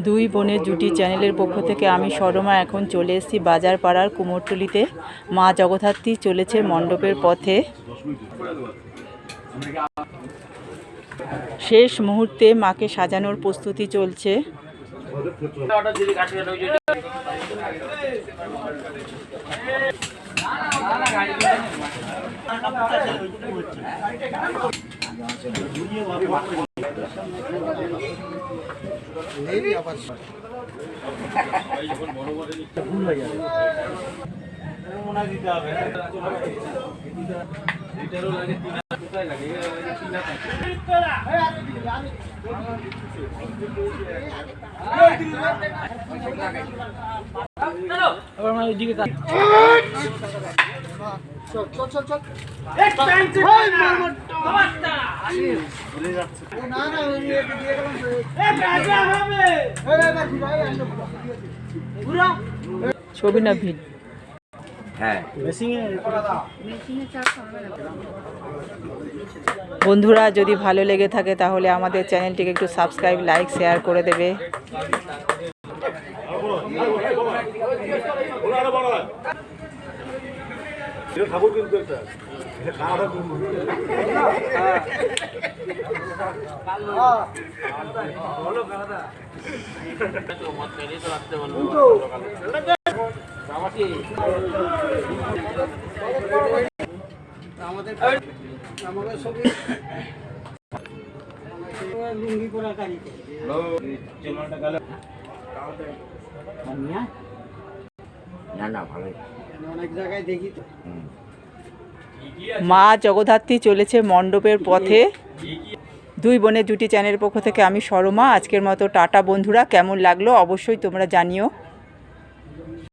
দুই বোনের জুটি চ্যানেলের পক্ষ থেকে আমি সরমা এখন চলে এসেছি বাজারপাড়ার কুমোরটুলিতে। মা জগদ্ধাত্রী চলেছে মণ্ডপের পথে। শেষ মুহূর্তে মাকে সাজানোর প্রস্তুতি চলছে। ছবি না ভিড়। বন্ধুরা যদি ভালো লেগে থাকে তাহলে আমাদের চ্যানেলটিকে একটু সাবস্ক্রাইব, লাইক, শেয়ার করে দেবে। মা জগদ্ধাত্রী চলেছে মণ্ডপের পথে। দুই বোনের জুটি চ্যানেলের পক্ষ থেকে আমি সরমা। আজকের মতো টাটা বন্ধুরা। কেমন লাগলো অবশ্যই তোমরা জানিও।